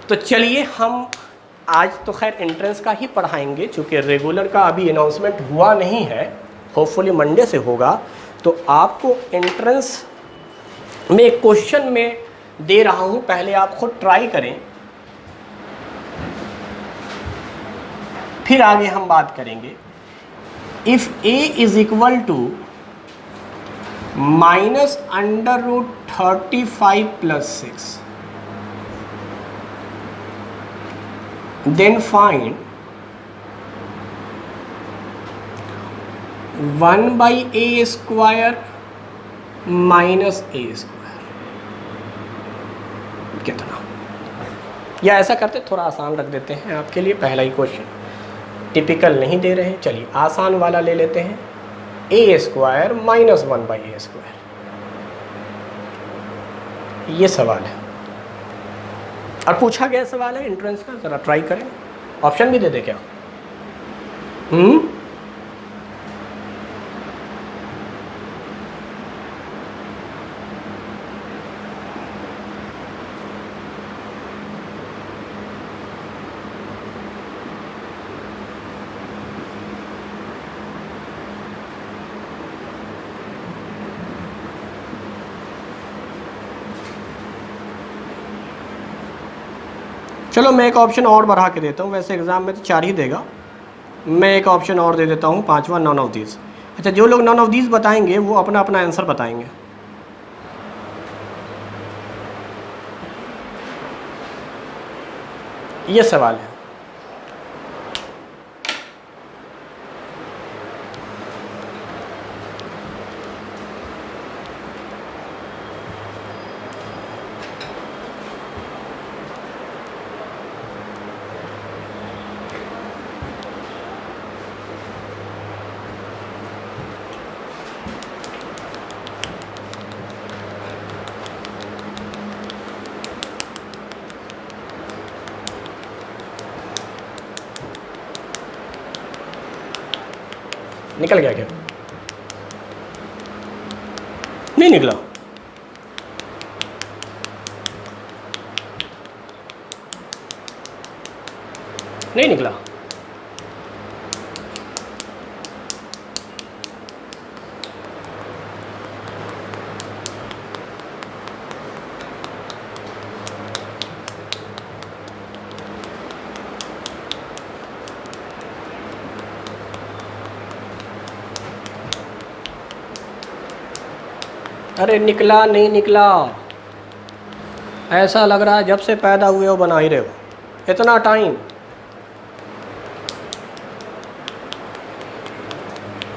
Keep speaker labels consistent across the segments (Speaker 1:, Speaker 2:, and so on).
Speaker 1: तो चलिए हम आज तो खैर एंट्रेंस का ही पढ़ाएंगे, चूँकि रेगुलर का अभी अनाउंसमेंट हुआ नहीं है, होपफुली मंडे से होगा। तो आपको एंट्रेंस में एक क्वेश्चन में दे रहा हूँ, पहले आप खुद ट्राई करें, फिर आगे हम बात करेंगे। If a is equal to -√35 + 6 then find 1/a² - a²। कितना? या ऐसा करते थोड़ा आसान रख देते हैं आपके लिए, पहला ही क्वेश्चन टिपिकल नहीं दे रहे हैं, चलिए आसान वाला ले लेते हैं। a² - 1/a², ये सवाल है और पूछा गया सवाल है एंट्रेंस का, ज़रा ट्राई करें। ऑप्शन भी दे दे क्या? चलो मैं एक ऑप्शन और बढ़ा के देता हूँ, वैसे एग्ज़ाम में तो 4 ही देगा, मैं एक ऑप्शन और दे देता हूँ, 5वां नॉन ऑफ दीज। अच्छा, जो लोग नॉन ऑफ दीज बताएंगे वो अपना अपना आंसर बताएंगे। ये सवाल है। निकल गया क्या? नहीं निकला? नहीं निकला? अरे निकला नहीं निकला? ऐसा लग रहा है जब से पैदा हुए हो बना ही रहे हो, इतना टाइम।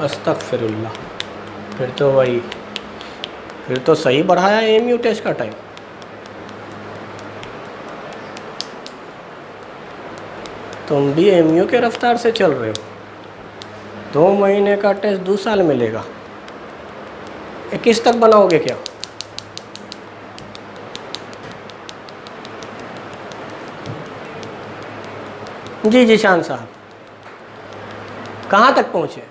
Speaker 1: अस्तगफिरुल्लाह, फिर तो वही, फिर तो सही बढ़ाया एमयू टेस्ट का टाइम। तुम भी एमयू के रफ्तार से चल रहे हो। 2 महीने का टेस्ट 2 साल मिलेगा, 21 तक बनाओगे क्या? जी जी शान साहब, कहाँ तक पहुँचे?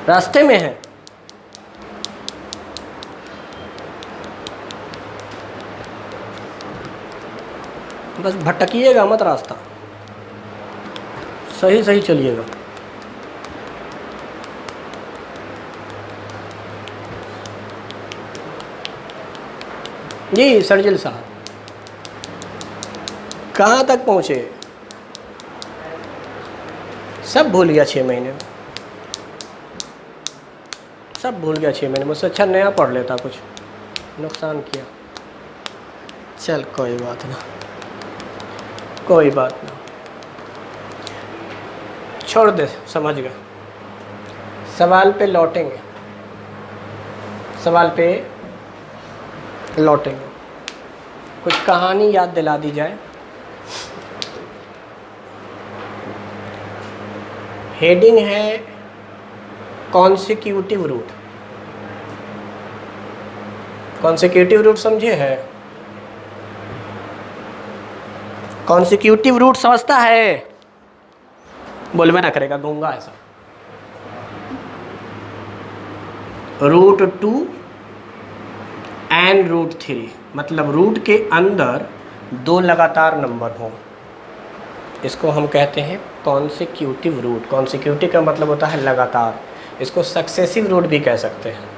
Speaker 1: रास्ते में है? बस भटकिएगा मत, रास्ता सही सही चलिएगा। जी सरजिल साहब, कहाँ तक पहुँचे? सब भूल गया 6 महीने में, सब भूल गया 6 महीने। मुझसे अच्छा नया पढ़ लेता, कुछ नुकसान किया। चल कोई बात ना, कोई बात ना, छोड़ दे, समझ गए। सवाल पे लौटेंगे, सवाल पे लौटेंगे। कुछ कहानी याद दिला दी जाए। हेडिंग है कॉन्सिक्यूटिव रूट। कॉन्सिक्यूटिव रूट समझे है? कॉन्सिक्यूटिव रूट समझता है? बोलवे ना करेगा, गूंगा ऐसा। √2 एन रूट 3, मतलब रूट के अंदर दो लगातार नंबर हों, इसको हम कहते हैं कॉन्सिक्यूटिव रूट। कॉन्सिक्यूटिव का मतलब होता है लगातार, इसको सक्सेसिव रूट भी कह सकते हैं।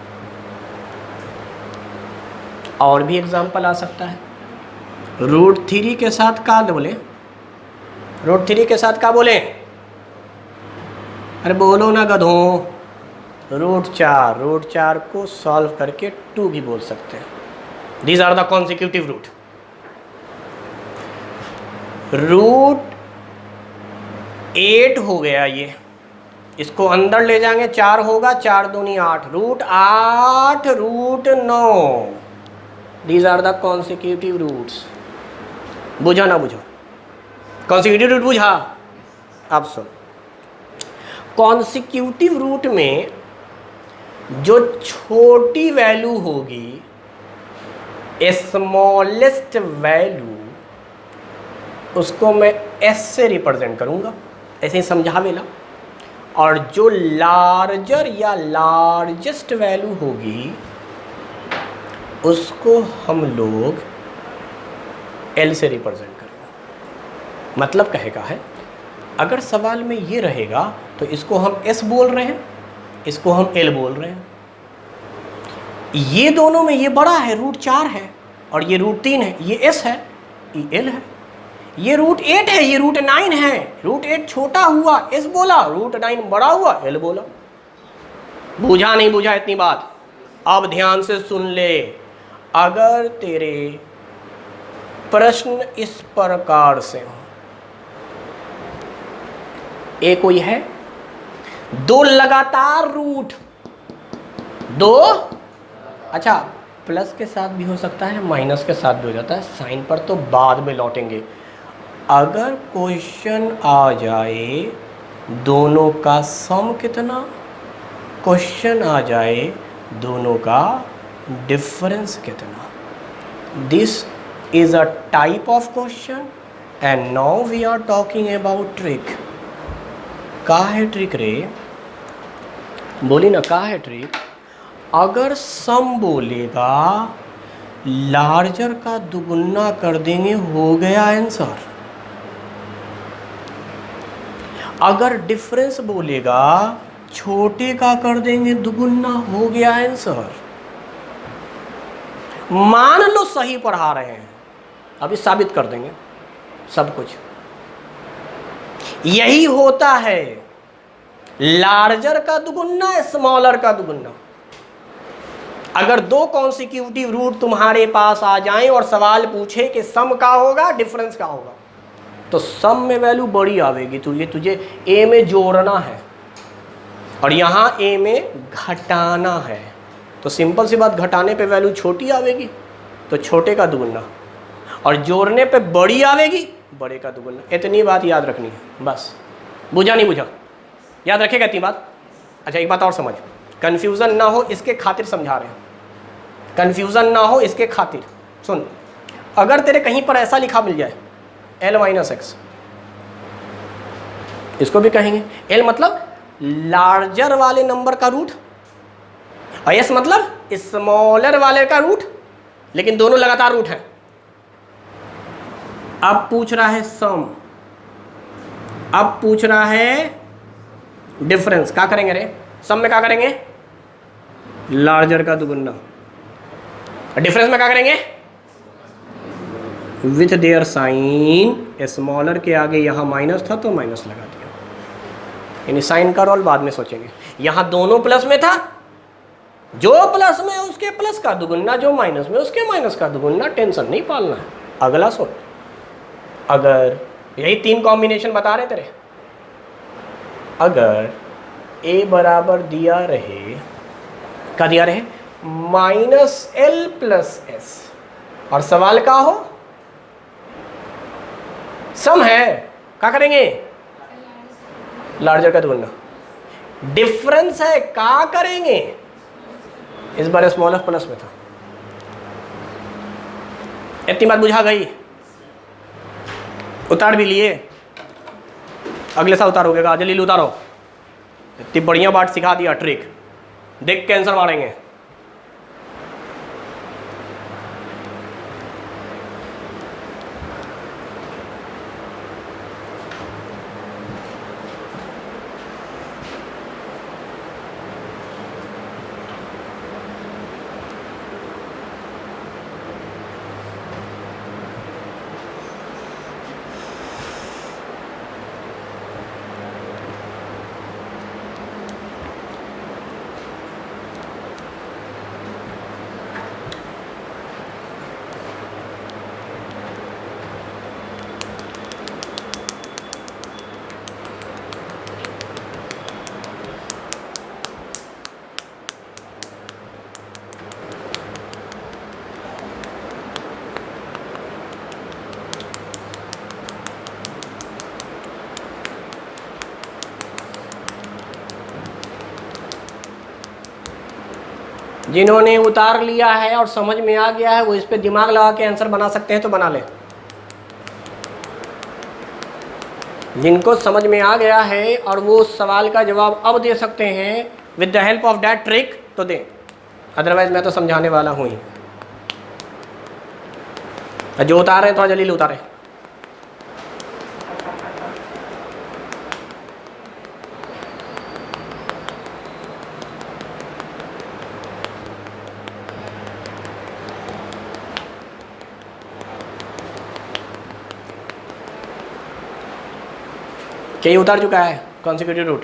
Speaker 1: और भी एग्जाम्पल आ सकता है। रूट 3 के साथ क्या बोले, रूट 3 के साथ क्या बोले, अरे बोलो ना गधों, रूट 4, रूट 4 को सॉल्व करके 2 भी बोल सकते हैं। These are the consecutive root. Root 8 हो गया ये, इसको अंदर ले जाएंगे 4 होगा, 4 दूनी 8, root 8, root 9, these are the consecutive roots. बुझा ना बुझा, कॉन्सिक्यूटिव रूट बुझा। अब सुन, कॉन्सिक्यूटिव रूट में जो छोटी वैल्यू होगी, स्मॉलेस्ट वैल्यू, उसको मैं एस से रिप्रेजेंट करूंगा, ऐसे ही समझा मेला। और जो लार्जर या लार्जेस्ट वैल्यू होगी उसको हम लोग एल से रिप्रेजेंट करेंगे। मतलब कहेगा है, अगर सवाल में ये रहेगा तो इसको हम एस बोल रहे हैं, इसको हम एल बोल रहे हैं। ये दोनों में ये बड़ा है, रूट 4 है, और ये रूट 3 है, ये एस है, ये एल है। ये रूट 8 है, ये रूट 9 है, रूट 8 छोटा हुआ एस बोला, रूट 9 बड़ा हुआ एल बोला। बुझा नहीं बुझा इतनी बात? अब ध्यान से सुन ले, अगर तेरे प्रश्न इस प्रकार से हो, एक कोई है दो लगातार रूट, दो, अच्छा प्लस के साथ भी हो सकता है, माइनस के साथ भी हो जाता है, साइन पर तो बाद में लौटेंगे। अगर क्वेश्चन आ जाए दोनों का सम कितना, क्वेश्चन आ जाए दोनों का डिफरेंस कितना, this is a type of question. And now we are talking about trick. का है ट्रिक रे, बोली ना का है ट्रिक? अगर सम बोलेगा लार्जर का दुगुना कर देंगे, हो गया आंसर। अगर डिफरेंस बोलेगा छोटे का कर देंगे दुगुना, हो गया आंसर। मान लो सही पढ़ा रहे हैं, अभी साबित कर देंगे सब कुछ। यही होता है लार्जर का दुगुना, स्मॉलर का दुगुना। अगर दो कॉन्सिक्यूटिव रूट तुम्हारे पास आ जाएं और सवाल पूछे कि सम का होगा डिफरेंस का होगा, तो सम में वैल्यू बड़ी आवेगी, तुझे ए में जोड़ना है और यहाँ ए में घटाना है। तो सिंपल सी बात, घटाने पे वैल्यू छोटी आवेगी तो छोटे का दुगुना, और जोड़ने पे बड़ी आवेगी, बड़े का दुगुना। इतनी बात याद रखनी है बस। बुझा नहीं बुझा? याद रखेगा इतनी बात। अच्छा एक बात और समझ, कन्फ्यूज़न ना हो इसके खातिर समझा रहे हैं, कन्फ्यूज़न ना हो इसके खातिर सुन। अगर तेरे कहीं पर ऐसा लिखा मिल जाए L माइनस एक्स, इसको भी कहेंगे L मतलब लार्जर वाले नंबर का रूट, और S मतलब स्मॉलर वाले का रूट, लेकिन दोनों लगातार रूट हैं। अब पूछ रहा है सम, अब पूछ रहा है डिफरेंस। क्या करेंगे रे? सम में क्या करेंगे? लार्जर का दुगुना। डिफरेंस में क्या करेंगे? विथ देयर साइन, स्मॉलर के आगे यहाँ माइनस था तो माइनस लगा दिया, यानी साइन का रोल बाद में सोचेंगे। यहाँ दोनों प्लस में था, जो प्लस में उसके प्लस का दुगुना, जो माइनस में उसके माइनस का दुगुना। टेंशन नहीं पालना है। अगला सोच, अगर यही 3 कॉम्बिनेशन बता रहे तेरे, अगर a बराबर दिया रहे, क्या दिया रहे? -l प्लस एस, और सवाल का हो सम है, क्या करेंगे? लार्जर का दुगुना। डिफरेंस है, क्या करेंगे? इस बार स्मॉलर प्लस में था। इतनी बात बुझा गई? उतार भी लिए, अगले साल उतारोगे, जल्दी उतारो। इतनी बढ़िया बात सिखा दिया ट्रिक, देख के आंसर मारेंगे। जिन्होंने उतार लिया है और समझ में आ गया है वो इस पे दिमाग लगा के आंसर बना सकते हैं तो बना लें। जिनको समझ में आ गया है और वो उस सवाल का जवाब अब दे सकते हैं with the help of that trick तो दें, अदरवाइज मैं तो समझाने वाला हूँ ही। जो उतार रहे हैं थोड़ा जल्दी उतारें। क्या उतार चुका है कॉन्सिक्यूटिव रूट?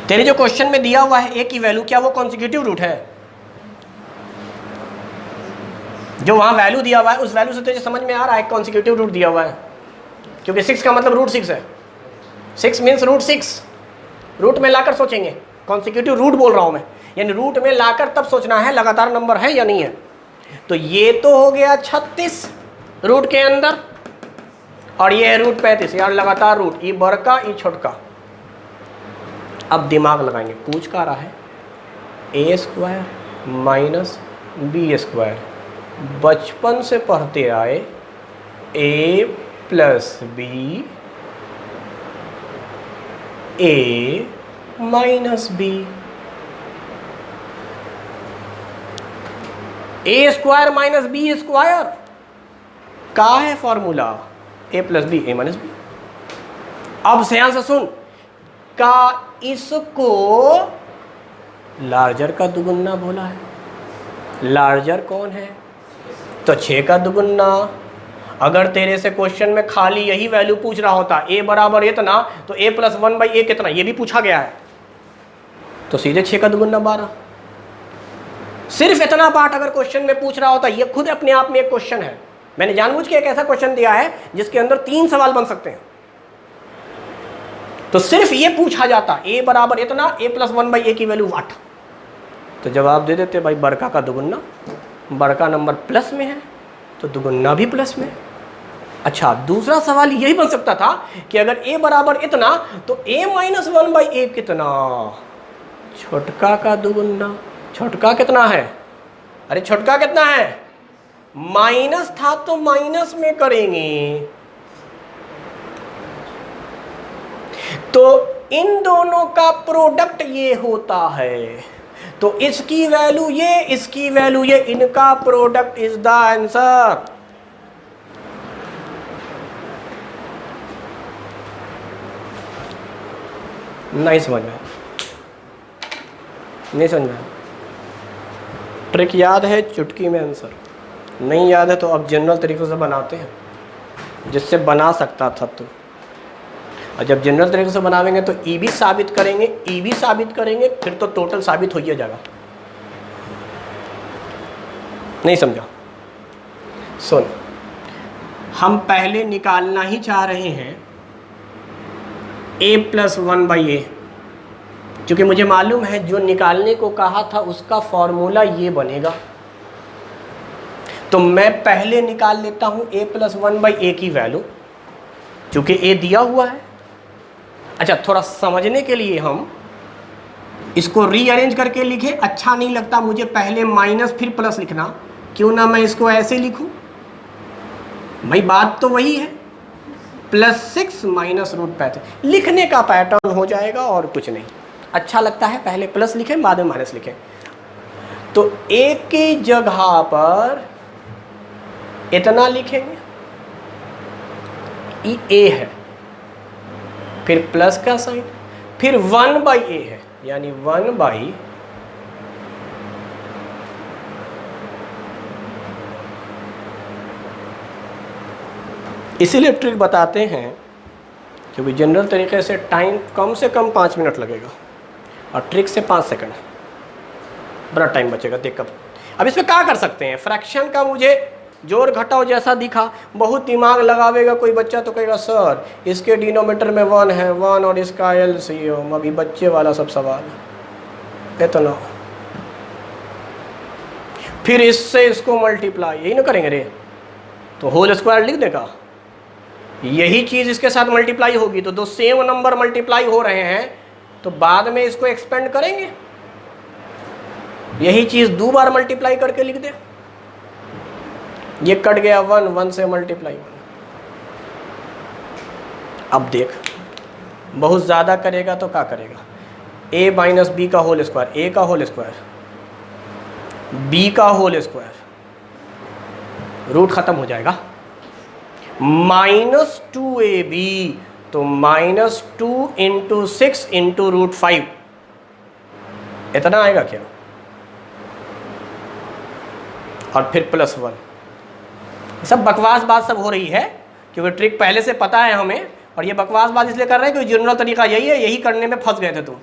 Speaker 1: तेरे जो क्वेश्चन में दिया हुआ है ए की वैल्यू, क्या वो कॉन्सिक्यूटिव रूट है? जो वहां वैल्यू दिया हुआ है उस वैल्यू से तुझे समझ में आ रहा है कॉन्सिक्यूटिव रूट दिया हुआ है? क्योंकि 6 का मतलब रूट 6 है। 6 मीन्स रूट 6। रूट में लाकर सोचेंगे, कॉन्सिक्यूटिव रूट बोल रहा हूं मैं, यानी रूट में लाकर तब सोचना है लगातार नंबर है या नहीं है। तो ये तो हो गया 36 रूट के अंदर, और ये है रूट 35, यार लगातार रूट, ये बड़का ये छोटका। अब दिमाग लगाएंगे, पूछ का रहा है ए स्क्वायर माइनस बी स्क्वायर। बचपन से पढ़ते आए ए plus B A minus B. A square minus B square का है फॉर्मूला, ए प्लस बी ए माइनस बी। अब ध्यान से सुन, का इसको लार्जर का दुगुना बोला है। लार्जर कौन है? तो 6 का दुगुना। अगर तेरे से क्वेश्चन में खाली यही वैल्यू पूछ रहा होता ए बराबर इतना, तो ए प्लस 1/a कितना, ये भी पूछा गया है, तो सीधे 6 का दुगुना 12। सिर्फ इतना पार्ट अगर क्वेश्चन में पूछ रहा होता, ये खुद अपने आप में एक क्वेश्चन है। मैंने जानबूझ के एक ऐसा क्वेश्चन दिया है जिसके अंदर 3 सवाल बन सकते हैं। तो सिर्फ ये पूछा जाता ए बराबर इतना, ए प्लस 1/a की वैल्यू 8, तो जवाब दे देते भाई बड़का का दुगुना। बड़का नंबर प्लस में है तो दुगुना भी प्लस में। अच्छा, दूसरा सवाल यही बन सकता था कि अगर ए बराबर इतना तो a माइनस 1/a कितना, छोटका का दुगुना। छोटका कितना है? अरे छोटका कितना है? माइनस था तो माइनस में करेंगे। तो इन दोनों का प्रोडक्ट ये होता है, तो इसकी वैल्यू ये, इसकी वैल्यू ये, इनका प्रोडक्ट इज द आंसर। नहीं समझ में? नहीं समझ में? ट्रिक याद है, चुटकी में आंसर। नहीं याद है तो अब जनरल तरीके से बनाते हैं, जिससे बना सकता था तो। और जब जनरल तरीके से बनावेंगे तो ई भी साबित करेंगे, ई भी साबित करेंगे, फिर तो टोटल साबित हो ही जाएगा। नहीं समझा? सुन, हम पहले निकालना ही चाह रहे हैं a प्लस 1/a, क्योंकि मुझे मालूम है जो निकालने को कहा था उसका फॉर्मूला ये बनेगा। तो मैं पहले निकाल लेता हूं a प्लस 1/a की वैल्यू, क्योंकि a दिया हुआ है। अच्छा, थोड़ा समझने के लिए हम इसको रीअरेंज करके लिखे, अच्छा नहीं लगता मुझे पहले माइनस फिर प्लस लिखना, क्यों ना मैं इसको ऐसे लिखूं। भाई बात तो वही है, +6 माइनस √35 लिखने का पैटर्न हो जाएगा और कुछ नहीं। अच्छा लगता है पहले प्लस लिखें बाद में माइनस लिखें। तो a की जगह पर इतना लिखेंगे, ये a है, फिर प्लस का साइन, फिर 1/a है, यानी 1/, इसीलिए ट्रिक बताते हैं, क्योंकि जनरल तरीके से टाइम कम से कम 5 मिनट लगेगा और ट्रिक से 5 सेकंड, बड़ा टाइम बचेगा। देख कब अब इसमें क्या कर सकते हैं, फ्रैक्शन का मुझे जोड़ घटाओ जैसा दिखा, बहुत दिमाग लगावेगा कोई बच्चा तो कहेगा सर इसके डिनोमीटर में 1 है 1 और इसका LCM, अभी बच्चे वाला सब सवाल इतना, फिर इससे इसको मल्टीप्लाई, यही ना करेंगे रे, तो होल स्क्वायर लिख देगा। यही चीज़ इसके साथ मल्टीप्लाई होगी, तो दो सेम नंबर मल्टीप्लाई हो रहे हैं तो बाद में इसको एक्सपेंड करेंगे। यही चीज़ 2 बार मल्टीप्लाई करके लिख दे। ये कट गया 1, 1 से मल्टीप्लाई 1। अब देख, बहुत ज़्यादा करेगा तो क्या करेगा, a माइनस बी का होल स्क्वायर, a का होल स्क्वायर, b का होल स्क्वायर, रूट खत्म हो जाएगा, -2ab, तो -2 इंटू 6 इंटू रूट 5, इतना आएगा क्या, और फिर +1। सब बकवास बात सब हो रही है क्योंकि ट्रिक पहले से पता है हमें, और ये बकवास बात इसलिए कर रहे हैं क्योंकि जनरल तरीका यही है, यही करने में फंस गए थे तुम,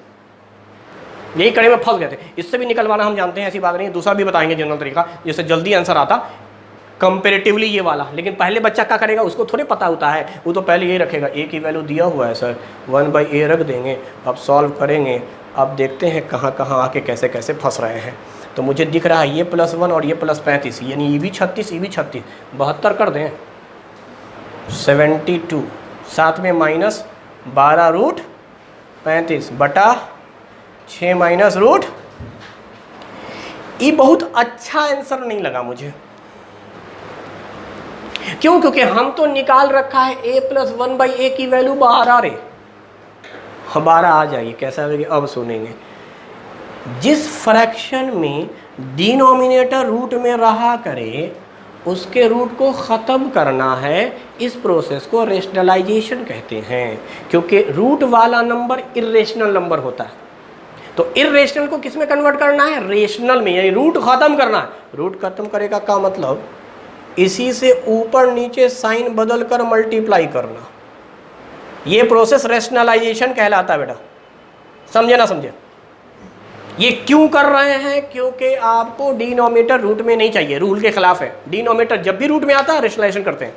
Speaker 1: यही करने में फंस गए थे। इससे भी निकलवाना हम जानते हैं, ऐसी बात नहीं है। दूसरा भी बताएंगे जनरल तरीका जिससे जल्दी आंसर आता, कंपेरेटिवली ये वाला। लेकिन पहले बच्चा क्या करेगा, उसको थोड़े पता होता है, वो तो पहले यही रखेगा, a की वैल्यू दिया हुआ है सर, 1/a रख देंगे, अब सॉल्व करेंगे, अब देखते हैं कहाँ कहाँ आके कैसे कैसे फंस रहे हैं। तो मुझे दिख रहा है ये +1 और ये +35, यानी ये भी 36, ये भी 36, 72 कर दें, 72, साथ में -12 रूट 35 बटा 6 माइनस रूट। ये बहुत अच्छा आंसर नहीं लगा मुझे, क्यों, क्योंकि हम तो निकाल रखा है a + 1/a की वैल्यू 12 रे, 12 आ जाइए, कैसा लगेगा अब सुनेंगे। जिस फ्रैक्शन में डिनोमिनेटर रूट में रहा करे उसके रूट को ख़त्म करना है, इस प्रोसेस को रेशनलाइजेशन कहते हैं, क्योंकि रूट वाला नंबर इर्रेशनल नंबर होता है। तो इर्रेशनल को किस में कन्वर्ट करना है, रेशनल में, यानी रूट ख़त्म करना है। रूट ख़त्म करेगा का मतलब इसी से ऊपर नीचे साइन बदल कर मल्टीप्लाई करना, ये प्रोसेस रेशनलाइजेशन कहलाता है बेटा, समझे ना समझे। ये क्यों कर रहे हैं, क्योंकि आपको डिनोमिनेटर रूट में नहीं चाहिए, रूल के खिलाफ है। डिनोमिनेटर जब भी रूट में आता है रेशनलाइजेशन करते हैं,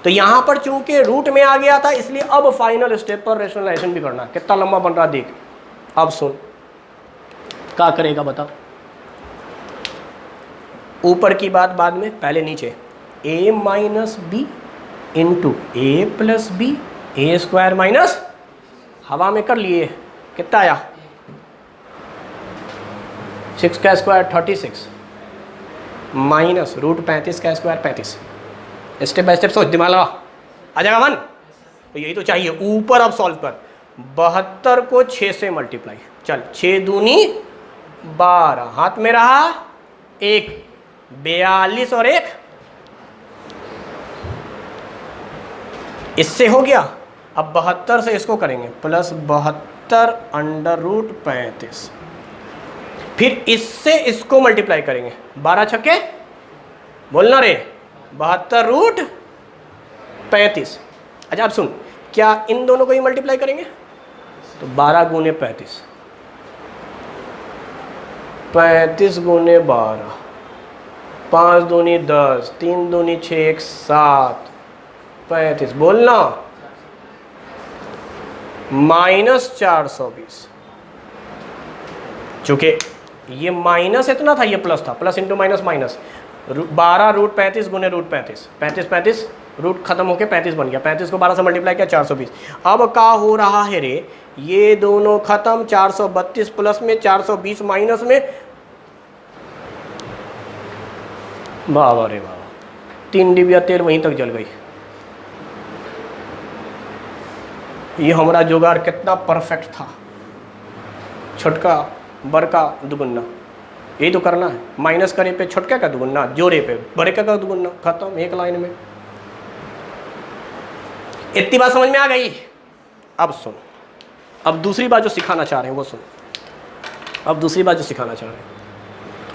Speaker 1: तो यहाँ पर चूंकि रूट में आ गया था इसलिए अब फाइनल स्टेप पर रेशनलाइजेशन भी करना। कितना लंबा बन रहा देख, अब सुन क्या करेगा बता। ऊपर की बात बाद में, पहले नीचे a minus B into A plus B, A square minus हवा में कर लिए, कितना आया 6 का स्क्वायर 36 माइनस रूट 35 का स्क्वायर 35। स्टेप बाय स्टेप सोच, दिमाग लगा, आ जाएगा 1। तो यही तो चाहिए। ऊपर अब सॉल्व कर, 72 को 6 से मल्टीप्लाई, चल 6 दूनी 12, हाथ में रहा 1, 42 और 1 इससे हो गया। अब 72 से इसको करेंगे +72 अंडर रूट 35, फिर इससे इसको मल्टीप्लाई करेंगे, 12 छक्के बोलना रे, 72 रूट 35। अच्छा अब सुन, क्या इन दोनों को ही मल्टीप्लाई करेंगे, तो 12 गुने 35, 35 गुने 12, 5 दूनी 10, 3 दूनी 6, 7, 35 बोलना -420। चूंकि ये माइनस इतना था, ये प्लस था, plus into minus minus, 12 root 35 गुने रूट 35, 35 रूट खत्म होके 35 बन गया, 35 को 12 से मल्टीप्लाई किया 420। अब क्या हो रहा है रे, ये दोनों खत्म, 432 प्लस में 420 माइनस में, बाबा रे बाबा, 3 डिबिया तेल वहीं तक जल गई। ये हमारा जुगाड़ कितना परफेक्ट था, छोटका बड़का दुगुना, यही तो करना है। माइनस करे पे छोटका का दुगुना, जोड़े पे बड़े का दुगुना, खत्म एक लाइन में। इतनी बात समझ में आ गई। अब सुन, अब दूसरी बात जो सिखाना चाह रहे हैं वो सुन, अब दूसरी बात जो सिखाना चाह रहे हैं,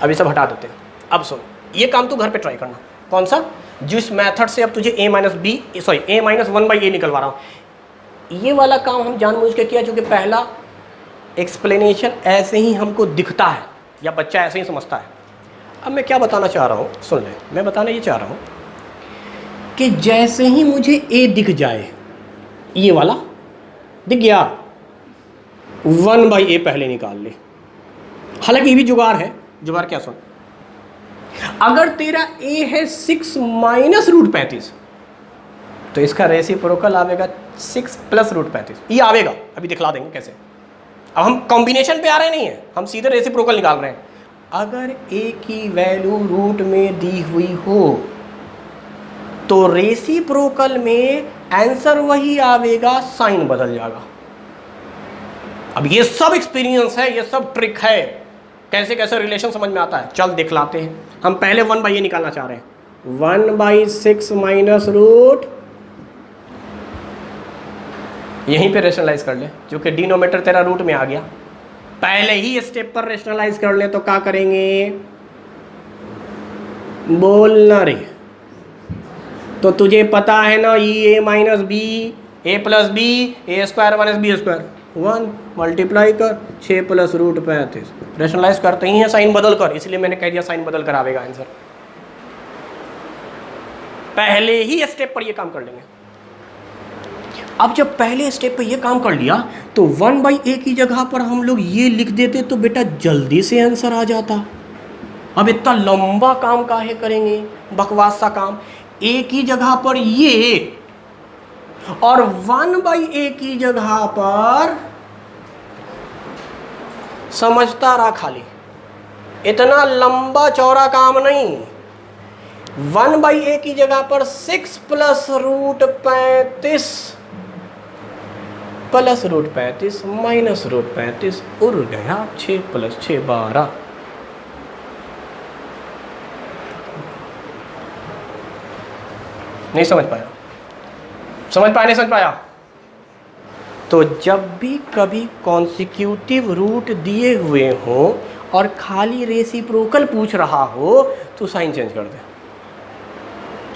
Speaker 1: अब ये सब हटा देते हैं। अब सुन, ये काम तू घर पे ट्राई करना। कौन सा, जिस मेथड से अब तुझे a माइनस 1/a निकलवा रहा हूँ, ये वाला काम हम जानबूझ के किया क्योंकि पहला एक्सप्लेनेशन ऐसे ही हमको दिखता है या बच्चा ऐसे ही समझता है। अब मैं क्या बताना चाह रहा हूँ, सुन ले, मैं बताना ये चाह रहा हूँ कि जैसे ही मुझे a दिख जाए, ये वाला दिख गया, 1/a पहले निकाल ले। हालांकि ये भी जुगाड़ है। जुगाड़ क्या, सुन, अगर तेरा a है 6 माइनस रूट 35, तो इसका रेसिप्रोकल आवेगा 6 प्लस रूट 35, ये आवेगा, अभी दिखला देंगे कैसे। अब हम कॉम्बिनेशन पे आ रहे नहीं हैं, हम सीधे रेसिप्रोकल निकाल रहे हैं। अगर ए की वैल्यू रूट में दी हुई हो तो रेसिप्रोकल में आंसर वही आवेगा, साइन बदल जाएगा। अब ये सब एक्सपीरियंस है, ये सब ट्रिक है, कैसे कैसे रिलेशन समझ में आता है। चल दिखलाते हैं। हम पहले 1/a निकालना चाह रहे हैं। 1/6 माइनस रूट, यहीं पे रेशनलाइज कर ले, क्योंकि डिनोमिनेटर तेरा रूट में आ गया। पहले ही स्टेप पर रेशनलाइज कर ले तो क्या करेंगे, बोलना रे। तो तुझे पता है ना, A minus B, A plus B, A square minus B square, 1 multiply कर 6 प्लस रूट 35। रेशनलाइज करते ही है साइन बदल कर, इसलिए मैंने कह दिया साइन बदल कर आवेगा आंसर। पहले ही स्टेप पर ये काम कर लेंगे। अब जब पहले स्टेप पे ये काम कर लिया तो 1/a की जगह पर हम लोग ये लिख देते तो बेटा जल्दी से आंसर आ जाता। अब इतना लंबा काम काहे करेंगे, बकवास सा काम। a की जगह पर ये और 1/a की जगह पर समझता रहा खाली, इतना लंबा चौड़ा काम नहीं। 1/a की जगह पर 6 plus root 35 plus root 35 minus root 35 उड़ गया, 6 प्लस 6 12। नहीं समझ पाया, समझ पाया नहीं समझ पाया। तो जब भी कभी कॉन्सिक्यूटिव रूट दिए हुए हो और खाली रेसिप्रोकल पूछ रहा हो तो साइन चेंज कर दे।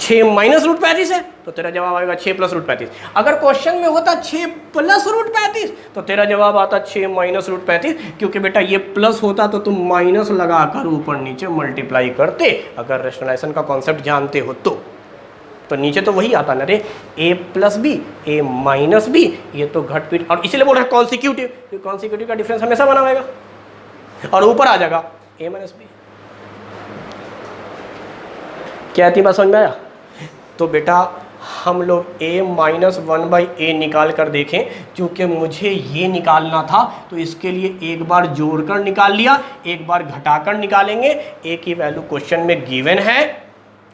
Speaker 1: 6 माइनस रूट 35 है तो तेरा जवाब आएगा 6 प्लस रूट 35। अगर क्वेश्चन में होता 6 प्लस रूट 35 तो तेरा जवाब आता 6 माइनस रूट 35, क्योंकि बेटा ये प्लस होता तो तुम माइनस लगाकर ऊपर नीचे मल्टीप्लाई करते। अगर रेशनलाइजेशन का कॉन्सेप्ट जानते हो तो नीचे तो वही आता ना रे, a plus B, a minus B, ये तो घटपीट। और इसीलिए बोल रहे हैं कॉन्सिक्यूटिव, कॉन्सिक्यूटिव का डिफरेंस हमेशा बना रहेगा और ऊपर आ जाएगा a माइनस बी। क्या इतनी बात समझ में आया? तो बेटा हम लोग a माइनस 1/a निकाल कर देखें, क्योंकि मुझे ये निकालना था तो इसके लिए एक बार जोड़कर निकाल लिया, एक बार घटाकर निकालेंगे। a की वैल्यू क्वेश्चन में गिवन है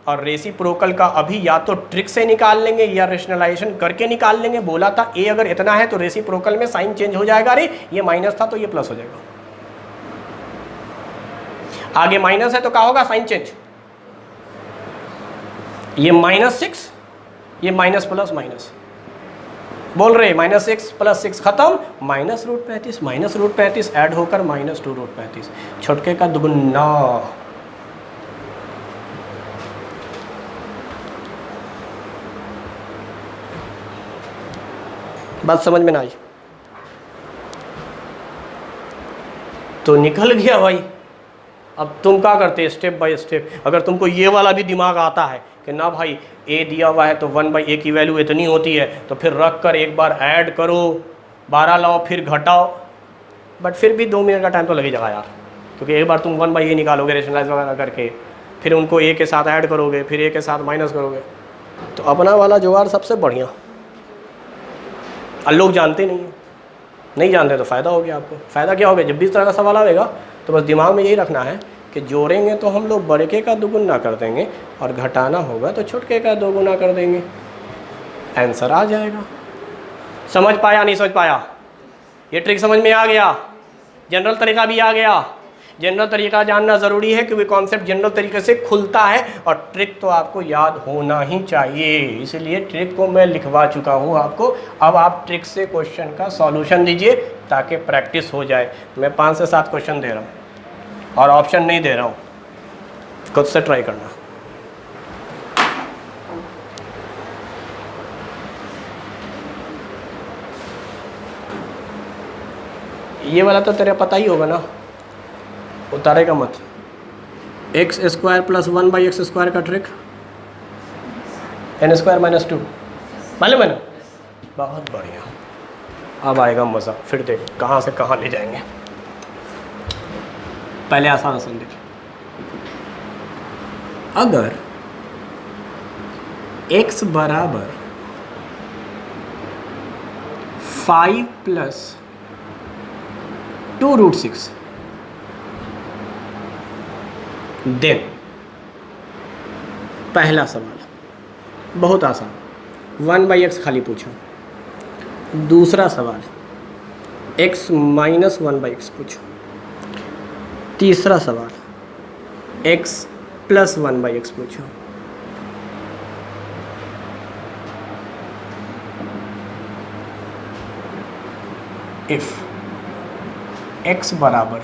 Speaker 1: और रेसिप्रोकल का अभी या तो ट्रिक से निकाल लेंगे या रेशनलाइजेशन करके निकाल लेंगे। बोला था a अगर इतना है तो रेसिप्रोकल में साइन चेंज हो जाएगा। अरे ये माइनस था तो ये प्लस हो जाएगा, आगे माइनस है तो क्या होगा, साइन चेंज। ये -6, ये माइनस प्लस माइनस बोल रहे, -6 प्लस 6 खत्म, माइनस रूट 35 ऐड होकर -2 रूट 35, छोटके का दुगुना। बात समझ में ना आई तो निकल गया भाई। अब तुम क्या करते स्टेप बाय स्टेप। अगर तुमको ये वाला भी दिमाग आता है कि ना भाई a दिया हुआ है तो 1/a की वैल्यू इतनी होती है, तो फिर रख कर एक बार ऐड करो, 12 लाओ फिर घटाओ, बट फिर भी 2 मिनट का टाइम तो लग ही जाएगा यार, क्योंकि एक बार तुम 1/a निकालोगे रेशनलाइज वगैरह करके, फिर उनको a के साथ ऐड करोगे, फिर a के साथ माइनस करोगे। तो अपना वाला जुगाड़ सबसे बढ़िया। और लोग जानते नहीं जानते तो फ़ायदा हो गया आपको। फ़ायदा क्या हो गया, जब भी इस तरह का सवाल आएगा तो बस दिमाग में यही रखना है कि जोड़ेंगे तो हम लोग बड़के का दुगुना कर देंगे और घटाना होगा तो छोटके का दोगुना कर देंगे, आंसर आ जाएगा। समझ पाया नहीं समझ पाया? ये ट्रिक समझ में आ गया, जनरल तरीका भी आ गया। जनरल तरीका जानना ज़रूरी है क्योंकि कॉन्सेप्ट जनरल तरीके से खुलता है और ट्रिक तो आपको याद होना ही चाहिए, इसलिए ट्रिक को मैं लिखवा चुका हूँ आपको। अब आप ट्रिक से क्वेश्चन का सॉल्यूशन दीजिए ताकि प्रैक्टिस हो जाए। मैं 5 से 7 क्वेश्चन दे रहा हूँ और ऑप्शन नहीं दे रहा हूँ, खुद से ट्राई करना। ये वाला तो तेरे पता ही होगा ना, उतारेगा मत। x² प्लस 1/x² का ट्रिक, n² - 2 मालूम है ना? बहुत बढ़िया, अब आएगा मज़ा। फिर देख कहाँ से कहाँ ले जाएंगे। पहले आसान आसान देख, अगर x बराबर 5 प्लस 2√6 देन पहला सवाल बहुत आसान 1/x खाली पूछा। दूसरा सवाल x माइनस 1/x पूछा। तीसरा सवाल x प्लस 1/x पूछा। इफ x बराबर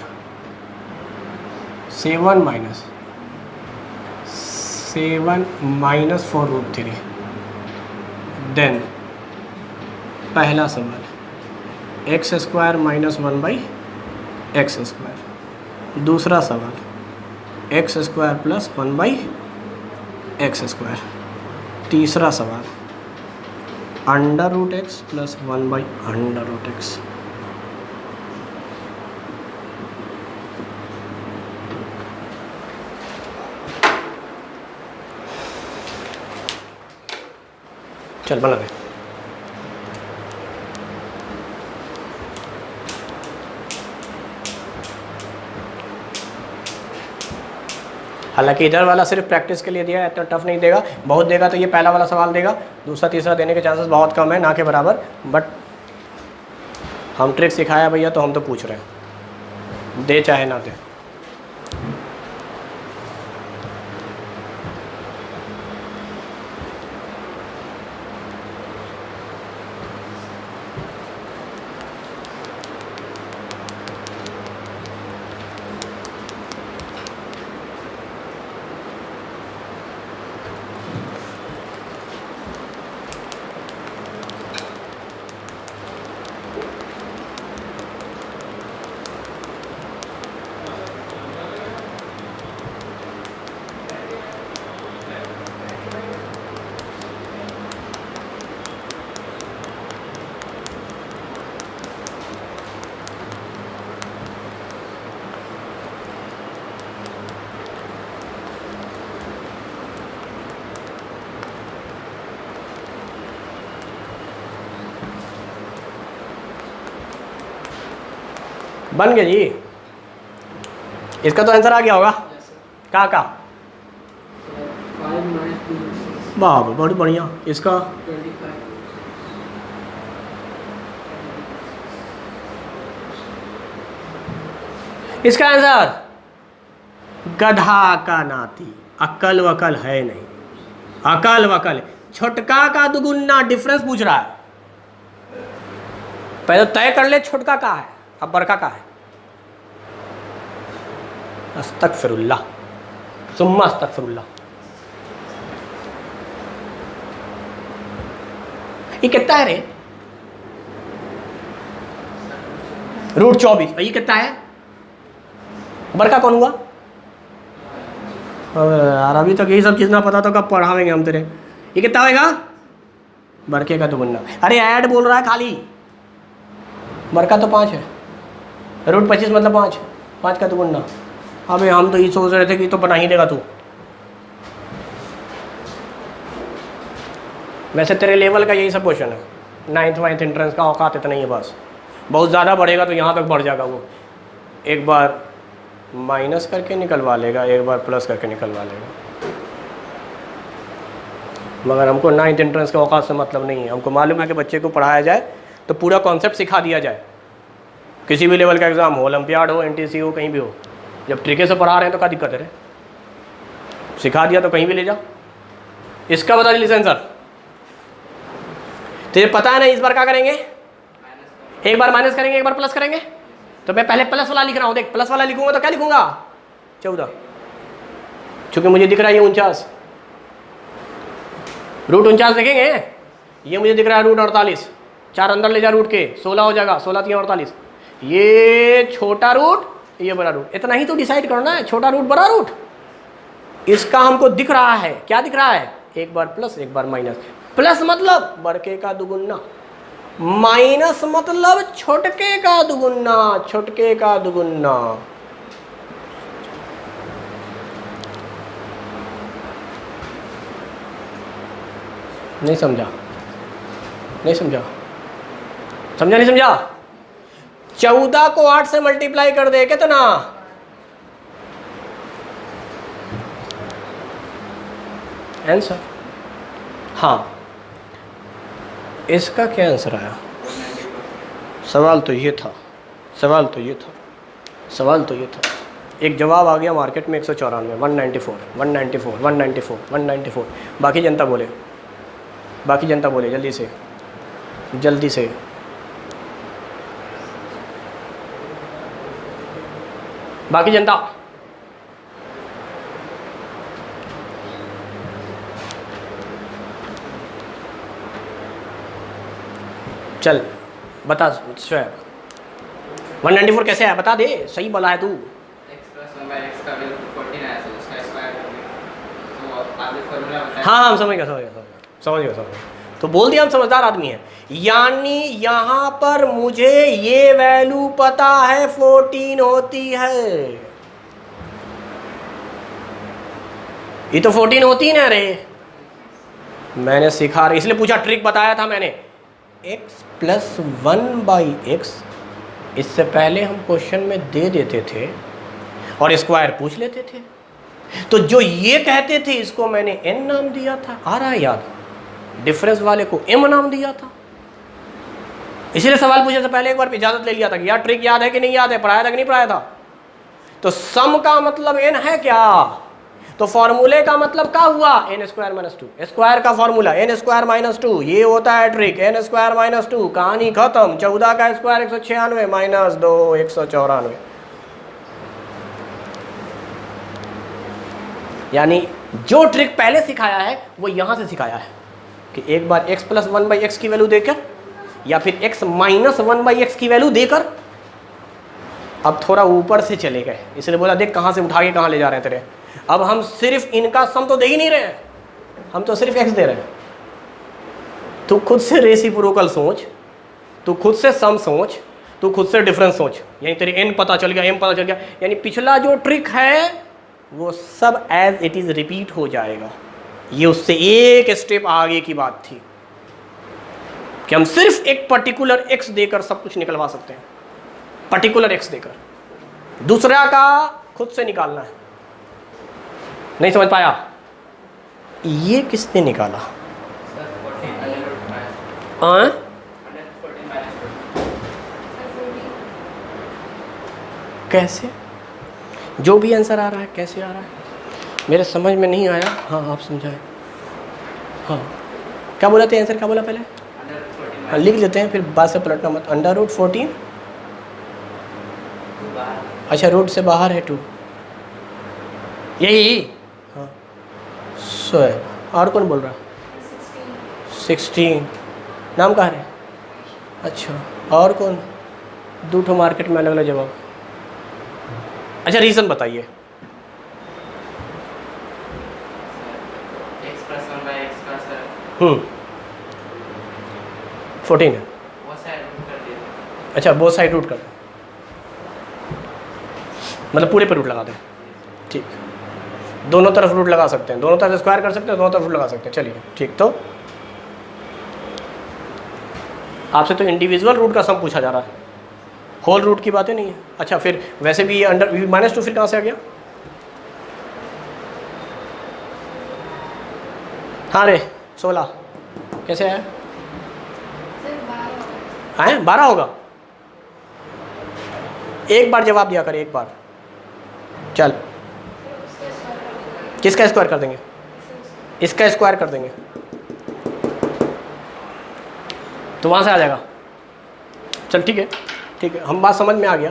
Speaker 1: 7 माइनस 4√3 देन पहला सवाल x² माइनस 1/x²। दूसरा सवाल x² प्लस 1/x²। तीसरा सवाल √x प्लस 1/√x। चल बना दे। हालांकि इधर वाला सिर्फ प्रैक्टिस के लिए दिया है, इतना टफ नहीं देगा। बहुत देगा तो ये पहला वाला सवाल देगा, दूसरा तीसरा देने के चांसेस बहुत कम है, ना के बराबर। बट हम ट्रिक सिखाया भैया तो हम तो पूछ रहे हैं, दे चाहे ना दे। बन गया जी। इसका तो आंसर आ गया होगा। का वाह बहुत बढ़िया। इसका इसका आंसर गधा का नाती। अकल वकल है नहीं, अकल वकल। छोटका का दुगुना डिफरेंस पूछ रहा है। पहले तय कर ले छोटका का है अब बड़का का है। अस्तगफिरुल्लाह सुम्मा अस्तगफिरुल्लाह। ये कितना है रे? √24। ये कितना है? बड़का कौन हुआ? यार अभी तक यही सब चीज़ ना पता तो कब पढ़ावेंगे हम तेरे। ये कितना होएगा? बड़के का दुगुना। अरे ऐड बोल रहा है खाली। बड़का तो 5 है, √25 मतलब 5 का दुगुना। अबे हम तो ये सोच रहे थे कि तो बना ही देगा तू। वैसे तेरे लेवल का यही सब क्वेश्चन है। 9th वाइन्थ एंट्रेंस का औकात इतना ही है बस। बहुत ज़्यादा बढ़ेगा तो यहाँ तक बढ़ जाएगा वो। एक बार माइनस करके निकलवा लेगा, एक बार प्लस करके निकलवा लेगा। मगर हमको 9th एंट्रेंस के औकात से मतलब नहीं है। हमको मालूम है कि बच्चे को पढ़ाया जाए तो पूरा कॉन्सेप्ट सिखा दिया जाए। किसी भी लेवल का एग्ज़ाम हो, ओलंपियाड हो, NTC हो, कहीं भी हो, जब तरीके से पढ़ा रहे हैं तो क्या दिक्कत है रे? सिखा दिया तो कहीं भी ले जा। इसका बता दीजिए आंसर। तुझे पता है ना इस बार क्या करेंगे? एक बार माइनस करेंगे, एक बार प्लस करेंगे। तो मैं पहले प्लस वाला लिख रहा हूँ। देख प्लस वाला लिखूंगा तो क्या लिखूंगा? 14। चूंकि मुझे दिख रहा है ये 49, √49 लिखेंगे। ये मुझे दिख रहा है √48। 4 अंदर ले जा रूट के, 16 हो जाएगा। 16 3 48। ये छोटा रूट, ये बड़ा रूट। इतना ही तो डिसाइड करना है, छोटा रूट बड़ा रूट। इसका हमको दिख रहा है। क्या दिख रहा है? एक बार प्लस एक बार माइनस। प्लस मतलब बड़के का दुगुना, माइनस मतलब छोटके का दुगुना। छोटके का दुगुना। नहीं समझा? नहीं समझा? समझा नहीं समझा? 14 को 8 से मल्टीप्लाई कर दे कितना? आंसर हाँ, इसका क्या आंसर आया? सवाल तो ये था, सवाल तो ये था, सवाल तो ये था। एक जवाब आ गया मार्केट में 194, 194, 194, 194, 194। बाकी जनता बोले, बाकी जनता बोले जल्दी से, जल्दी से। बाकी जनता चल बता शोएब, 194 कैसे आया बता दे, सही बोला है तू। हाँ हम समझ गया समझ गया समझ गया समझ गया, तो बोल दिया हम समझदार आदमी हैं। यानी यहाँ पर मुझे ये वैल्यू पता है 14 होती है, ये तो 14 होती है रे, मैंने सिखा रही इसलिए पूछा, ट्रिक बताया था मैंने। x प्लस 1/x इससे पहले हम क्वेश्चन में दे देते थे और स्क्वायर पूछ लेते थे, तो जो ये कहते थे इसको मैंने n नाम दिया था, आ रहा है याद? डिफरेंस वाले को m नाम दिया था, इसीलिए सवाल पूछने से पहले एक बार इजाजत ले लिया था कि यार ट्रिक याद है कि नहीं याद है, पढ़ाया था कि नहीं पढ़ाया था। तो सम का मतलब n है क्या? तो फॉर्मूले का मतलब क्या हुआ? n स्क्वायर माइनस 2, स्क्वायर का फॉर्मूला n स्क्वायर माइनस 2, ये होता है ट्रिक, n स्क्वायर माइनस 2, कहानी खत्म। 14 का स्क्वायर 196 माइनस 2 194। यानी जो ट्रिक पहले सिखाया है वो यहां से सिखाया है कि एक बार x प्लस 1/x की वैल्यू देकर या फिर x माइनस 1/x की वैल्यू देकर, अब थोड़ा ऊपर से चले गए, इसलिए बोला देख कहां से उठा के कहां ले जा रहे हैं तेरे। अब हम सिर्फ इनका सम तो दे ही नहीं रहे हैं, हम तो सिर्फ x दे रहे हैं। तू खुद से रेसिप्रोकल सोच, तू खुद से सम सोच, तू खुद से डिफरेंस सोच, यानी तेरे n पता चल गया, m पता चल गया, यानी पिछला जो ट्रिक है वो सब एज इट इज रिपीट हो जाएगा। ये उससे एक स्टेप आगे की बात थी कि हम सिर्फ एक पर्टिकुलर x देकर सब कुछ निकलवा सकते हैं, पर्टिकुलर x देकर, दूसरा का खुद से निकालना है। नहीं समझ पाया? ये किसने निकाला? कैसे? जो भी आंसर आ रहा है कैसे आ रहा है मेरे समझ में नहीं आया। हाँ आप समझाए। हाँ क्या बोला थे आंसर, क्या बोला पहले? हाँ लिख लेते हैं फिर बाद से पलटना मत। √14, अच्छा रूट से बाहर है 2, यही। हाँ शोएब, और कौन बोल रहा? 16, नाम कहाँ है? अच्छा और कौन? 2 मार्केट में अलग अलग जवाब। अच्छा रीज़न बताइए।
Speaker 2: x प्लस 1/x का सर
Speaker 1: 14 है।
Speaker 2: वो साइड रूट कर दिया।
Speaker 1: अच्छा बोथ साइड रूट कर, मतलब पूरे पे रूट लगा दें। ठीक, दोनों तरफ रूट लगा सकते हैं, दोनों तरफ स्क्वायर कर सकते हैं, दोनों तरफ रूट लगा सकते हैं। चलिए ठीक, तो आपसे तो इंडिविजुअल रूट का सम पूछा जा रहा है, होल रूट की बातें नहीं है। अच्छा फिर वैसे भी ये अंडर -2 फिर कहाँ से आ गया? हाँ रे 16 कैसे आया? 12 होगा। एक बार जवाब दिया कर, एक बार। चल किसका स्क्वायर कर देंगे? इसका स्क्वायर कर देंगे तो वहाँ से आ जाएगा। चल ठीक है ठीक है, हम बात समझ में आ गया।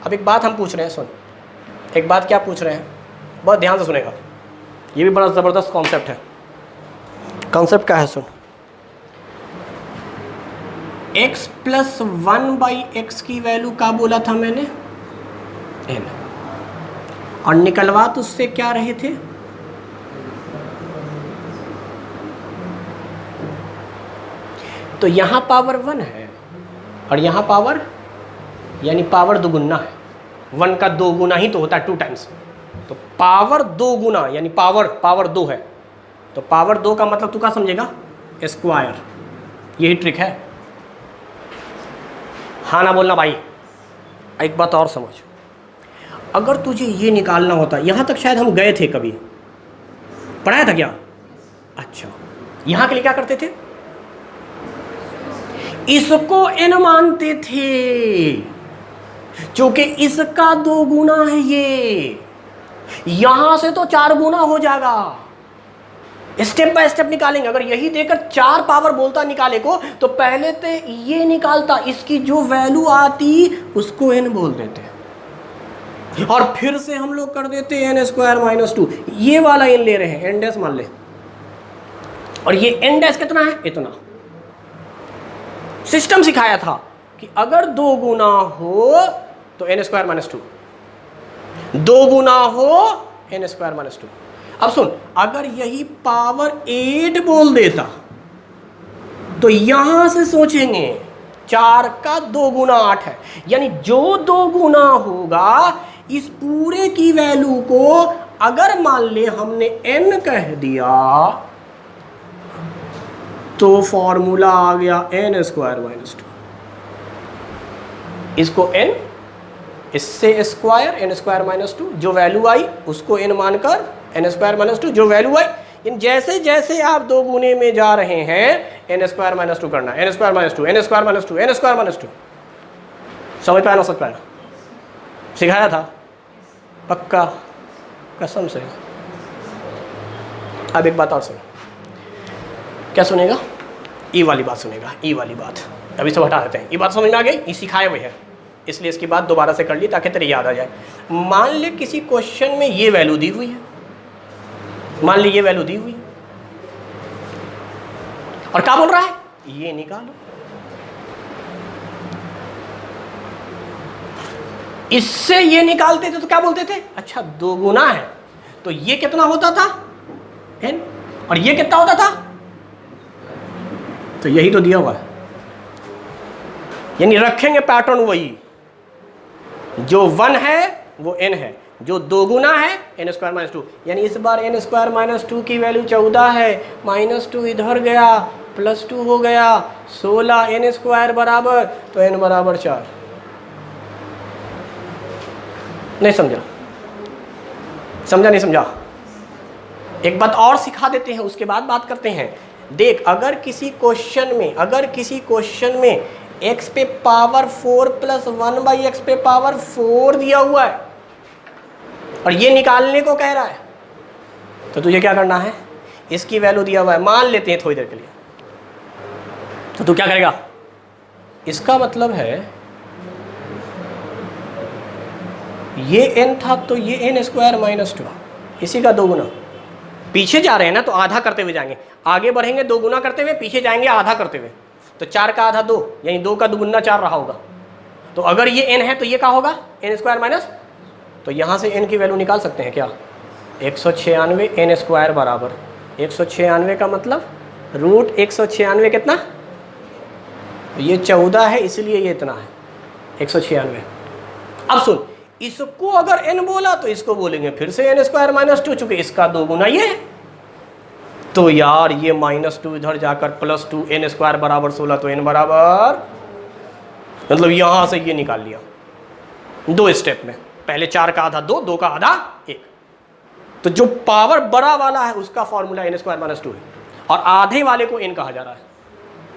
Speaker 1: अब एक बात हम पूछ रहे हैं, सुन एक बात। क्या पूछ रहे हैं? बहुत ध्यान से सुनेगा, ये भी बड़ा ज़बरदस्त कॉन्सेप्ट है। कॉन्सेप्ट क्या है सुन। x प्लस 1/x की वैल्यू का बोला था मैंने? n, और निकलवा तो उससे क्या रहे थे? तो यहाँ पावर 1 है और यहाँ पावर, यानी पावर 2 गुना है। 1 का 2 गुना ही तो होता है 2 टाइम्स, तो पावर 2 गुना यानी पावर 2 है। तो पावर 2 का मतलब तू क्या समझेगा? स्क्वायर। यही ट्रिक है। हाँ ना बोलना भाई। एक बात और समझ, अगर तुझे ये निकालना होता, यहाँ तक शायद हम गए थे, कभी पढ़ाया था क्या? अच्छा, यहाँ के लिए क्या करते थे? इसको n मानते थे, क्योंकि इसका 2 गुना है ये, यहां से तो 4 गुना हो जाएगा। स्टेप बाय स्टेप निकालेंगे। अगर यही देकर 4 पावर बोलता निकाले को, तो पहले तो ये निकालता, इसकी जो वैल्यू आती उसको n बोल देते, और फिर से हम लोग कर देते n² - 2। ये वाला n ले रहे हैं, n डैश मान ले, और ये n डैश कितना है? इतना। सिस्टम सिखाया था कि अगर 2 गुना हो तो n² - 2, 2 गुना हो n² - 2। अब सुन, अगर यही पावर 8 बोल देता तो यहां से सोचेंगे 4 का 2 गुना 8 है, यानी जो 2 गुना होगा इस पूरे की वैल्यू को अगर मान ले हमने n कह दिया तो फॉर्मूला आ गया n² - 2। इसको n, इससे स्क्वायर n² - 2, जो वैल्यू आई उसको n मानकर n² - 2 जो वैल्यू आई। इन जैसे जैसे आप 2 गुने में जा रहे हैं n² - 2 करना, n² - 2, n² - 2, n² - 2। समझ पाया ना? समझ पाया? सिखाया था पक्का, कसम से। अब एक बात और सुन, क्या सुनेगा? ई वाली बात सुनेगा, ई वाली बात। अभी सब हटा देते हैं। ये बात समझ में आ गई? ये सिखाए हुए है, इसलिए इसकी बात दोबारा से कर ली ताकि तेरे याद आ जाए। मान ले किसी क्वेश्चन में ये वैल्यू दी हुई है, मान ली ये वैल्यू दी हुई है, और क्या बोल रहा है? ये निकालो। इससे ये निकालते थे तो क्या बोलते थे? अच्छा 2 गुना है तो ये कितना होता था? n, और ये कितना होता था? तो यही तो दिया हुआ है, यानी रखेंगे पैटर्न वही, जो 1 है वो n है, जो 2 गुना है n² - 2। यानी इस बार n² - 2 की वैल्यू 14 है, -2 इधर गया, +2 हो गया, 16 n² बराबर, तो n बराबर 4। नहीं समझा? समझा नहीं समझा? एक बात और सिखा देते हैं, उसके बाद बात करते हैं। देख, अगर किसी क्वेश्चन में x पे पावर 4 + 1/x पे पावर 4 दिया हुआ है और ये निकालने को कह रहा है, तो तुझे क्या करना है? इसकी वैल्यू दिया हुआ है, मान लेते हैं थोड़ी देर के लिए, तो तू क्या करेगा? इसका मतलब है ये n था तो ये n² - 2, इसी का 2 गुना। पीछे जा रहे हैं ना तो आधा करते हुए जाएंगे, आगे बढ़ेंगे 2 गुना करते हुए, पीछे जाएंगे आधा करते हुए, तो 4 का आधा 2, यानी 2 का 2 गुना 4 रहा होगा। तो अगर ये n है तो ये क्या होगा? n²। तो यहाँ से n की वैल्यू निकाल सकते हैं क्या? 196 n² बराबर 196 का मतलब √196 कितना? तो ये 14 है, इसलिए ये इतना है 196। अब सुन, इसको अगर n बोला तो इसको बोलेंगे फिर से n² - 2, चूंकि इसका 2 गुना ये है। तो यार ये -2 इधर जाकर +2, n² बराबर 16, तो n बराबर, मतलब यहां से ये निकाल लिया 2 स्टेप में। पहले 4 का आधा 2, 2 का आधा 1। तो जो पावर बड़ा वाला है उसका फॉर्मूला n² - 2 है, और आधे वाले को n कहा जा रहा है।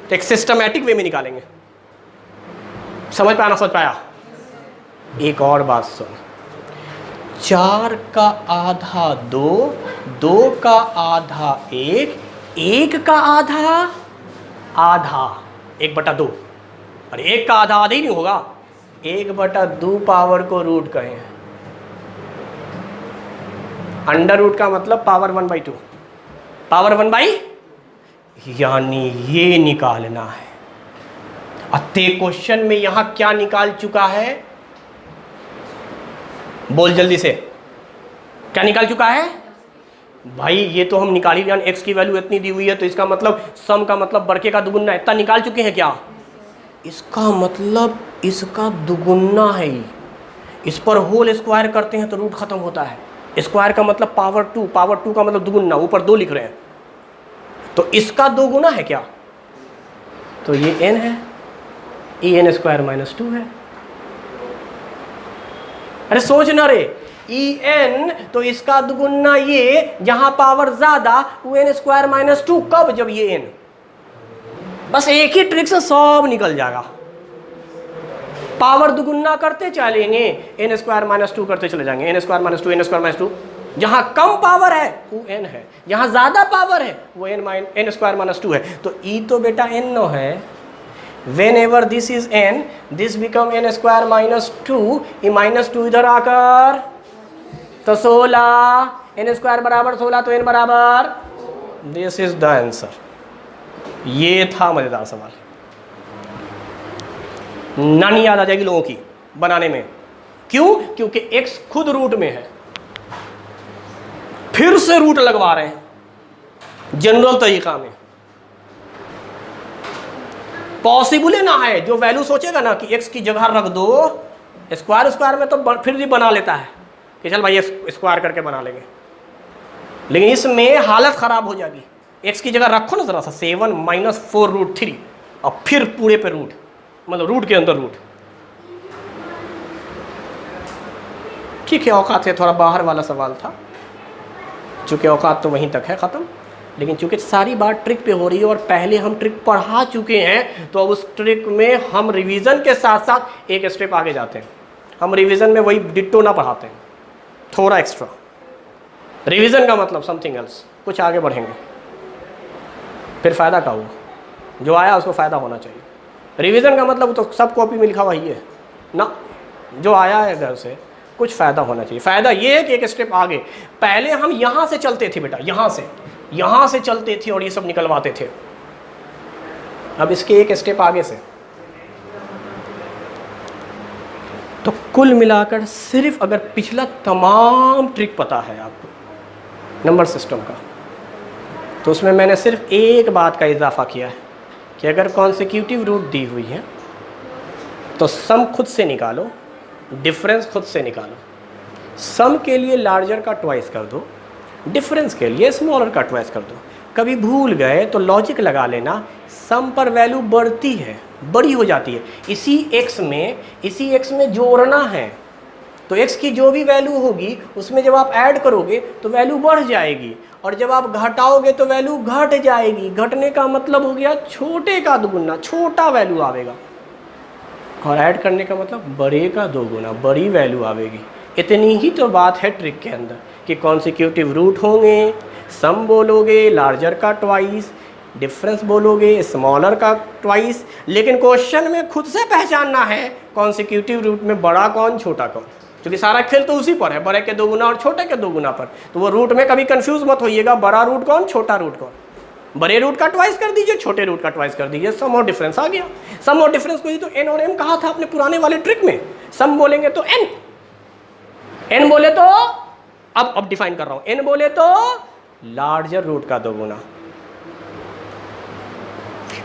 Speaker 1: तो एक सिस्टमैटिक वे में निकालेंगे। समझ पाया ना? समझ पाया? एक और बात सुन, 4 का आधा 2, 2 का आधा 1, 1 का आधा 1/2, और 1 का आधा आधा ही नहीं होगा, 1/2 पावर को रूट कहें। √ का मतलब पावर 1/2, पावर 1/, यानी ये निकालना है। अतः क्वेश्चन में यहां क्या निकाल चुका है? बोल जल्दी से, क्या निकाल चुका है भाई? ये तो हम निकाल ही लिया, x की वैल्यू इतनी दी हुई है तो इसका मतलब सम का मतलब बड़के का दुगुना, इतना निकाल चुके हैं क्या? इसका मतलब इसका दुगुना है। इस पर होल स्क्वायर करते हैं तो रूट खत्म होता है। स्क्वायर का मतलब पावर 2, पावर 2 का मतलब दुगुना, ऊपर 2 लिख रहे हैं, तो इसका 2 गुना है क्या? तो ये n है, ई एन स्क्वायर माइनस 2 है। अरे सोच ना रे, ई एन तो इसका दुगुना ये, जहां पावर ज्यादा वो एन स्क्वायर माइनस 2, कब? जब ये एन, बस एक ही ट्रिक से सब निकल जाएगा। पावर दुगुना करते चलेंगे, एन स्क्वायर माइनस 2 करते चले जाएंगे, N square minus 2, N square minus 2। जहां कम पावर है वो एन है, जहां ज्यादा पावर है वो एन स्क्वायर माइनस 2 है। तो ई तो बेटा एन नो है। When ever this is an, this become an square minus 2, ये माइनस 2 इधर आकर तो 16, एन स्क्वायर बराबर 16, तो एन बराबर, दिस इज द आंसर। ये था मजेदार सवाल, नानी याद आ जाएगी लोगों की बनाने में। क्यों? क्योंकि x खुद रूट में है, फिर से रूट लगवा रहे हैं जनरल तरीका में। पॉसिबल ना है, जो वैल्यू सोचेगा ना कि x की जगह रख दो स्क्वायर, स्क्वायर में तो फिर भी बना लेता है कि चल भाई स्क्वायर करके बना लेंगे, लेकिन इसमें हालत खराब हो जाएगी। x की जगह रखो ना जरा सा 7 माइनस 4 रूट 3, और फिर पूरे पे रूट, मतलब रूट के अंदर रूट। ठीक है, औकात है, थोड़ा बाहर वाला सवाल था, चूंकि औकात तो वहीं तक है ख़त्म, लेकिन चूंकि सारी बात ट्रिक पे हो रही है और पहले हम ट्रिक पढ़ा चुके हैं, तो अब उस ट्रिक में हम रिवीजन के साथ साथ एक स्टेप आगे जाते हैं। हम रिवीजन में वही डिट्टो ना पढ़ाते हैं, थोड़ा एक्स्ट्रा। रिवीजन का मतलब समथिंग एल्स, कुछ आगे बढ़ेंगे, फिर फ़ायदा का हुआ, जो आया उसको फ़ायदा होना चाहिए। रिवीजन का मतलब तो सब कॉपी में लिखा हुआ ही है ना, जो आया है घर से कुछ फ़ायदा होना चाहिए। फ़ायदा ये है कि एक स्टेप आगे, पहले हम यहाँ से चलते थे बेटा, यहाँ से चलते थे और ये सब निकलवाते थे, अब इसके एक स्टेप आगे से। तो कुल मिलाकर सिर्फ अगर पिछला तमाम ट्रिक पता है आपको नंबर सिस्टम का, तो उसमें मैंने सिर्फ एक बात का इजाफा किया है कि अगर कॉन्सिक्यूटिव रूट दी हुई है तो सम खुद से निकालो, डिफरेंस खुद से निकालो। सम के लिए लार्जर का ट्वाइस कर दो, डिफरेंस के लिए स्मॉलर का ट्वाइस कर दो। कभी भूल गए तो लॉजिक लगा लेना, सम पर वैल्यू बढ़ती है, बड़ी हो जाती है। इसी x में जोड़ना है, तो x की जो भी वैल्यू होगी उसमें जब आप ऐड करोगे तो वैल्यू बढ़ जाएगी, और जब आप घटाओगे तो वैल्यू घट जाएगी। घटने का मतलब हो गया छोटे का दुगुना, छोटा वैल्यू आवेगा, और ऐड करने का मतलब बड़े का दोगुना, बड़ी वैल्यू आवेगी। इतनी ही तो बात है ट्रिक के अंदर कि कॉन्सिक्यूटिव रूट होंगे, सम बोलोगे लार्जर का ट्वाइस, डिफरेंस बोलोगे स्मॉलर का ट्वाइस, लेकिन क्वेश्चन में खुद से पहचानना है कॉन्सिक्यूटिव रूट में बड़ा कौन छोटा कौन, क्योंकि सारा खेल तो उसी पर है, बड़े के दोगुना और छोटे के दोगुना पर। तो वो रूट में कभी कंफ्यूज मत होइएगा, बड़ा रूट कौन छोटा रूट कौन। बड़े रूट का ट्वाइस कर दीजिए, छोटे रूट का ट्वाइस कर दीजिए, सम और डिफरेंस आ गया। सम और डिफरेंस को ही तो एन और एम कहा था अपने पुराने वाले ट्रिक में। सम बोलेंगे तो एन बोले तो, अब डिफाइन कर रहा हूं, एन बोले तो लार्जर रूट का दोगुना,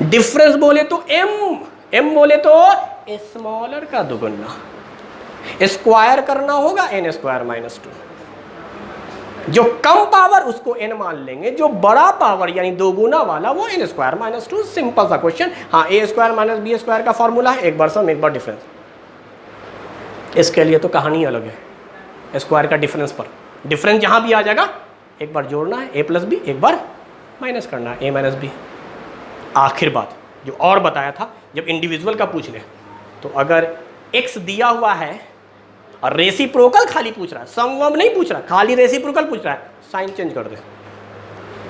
Speaker 1: डिफरेंस बोले तो एम बोले तो स्मॉलर का दोगुना। स्क्वायर करना होगा एन स्क्वायर माइनस 2, जो कम पावर उसको n मान लेंगे, जो बड़ा पावर यानी दोगुना वाला वो n स्क्वायर माइनस 2। सिंपल सा क्वेश्चन। हाँ, ए स्क्वायर माइनस बी स्क्वायर का फॉर्मूला है, एक बार सम एक बार डिफरेंस। इसके लिए तो कहानी अलग है, स्क्वायर का डिफरेंस पर। डिफरेंस जहां भी आ जाएगा एक बार जोड़ना है, a प्लस बी, एक बार माइनस करना है, a माइनस बी। आखिर बात जो और बताया था, जब इंडिविजुअल का पूछ ले तो अगर x दिया हुआ है और रेसिप्रोकल खाली पूछ रहा है, सम वम नहीं पूछ रहा, खाली रेसिप्रोकल पूछ रहा है, साइन चेंज कर दे।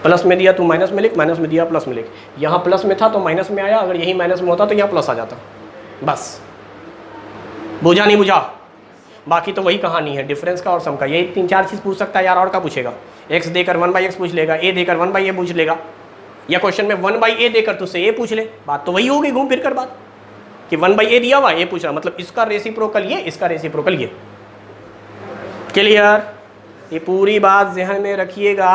Speaker 1: प्लस में दिया तो माइनस में लिख, माइनस में दिया प्लस में लिख। यहाँ प्लस में था तो माइनस में आया, अगर यही माइनस में होता तो यहाँ प्लस आ जाता। बस बुझा नहीं बुझा? बाकी तो वही कहानी है डिफरेंस का और सम का। यही 3-4 चीज़ पूछ सकता है यार, और क्या पूछेगा? x देकर 1/x पूछ लेगा, a देकर 1/a पूछ लेगा, या क्वेश्चन में 1/a देकर तुझसे a पूछ ले। बात तो वही होगी घूम फिर कर बात कि 1/a दिया हुआ, a पूछ रहा, मतलब इसका रेसिप्रोकल ये, इसका रेसिप्रोकल ये। क्लियर? ये पूरी बात ज़हन में रखिएगा।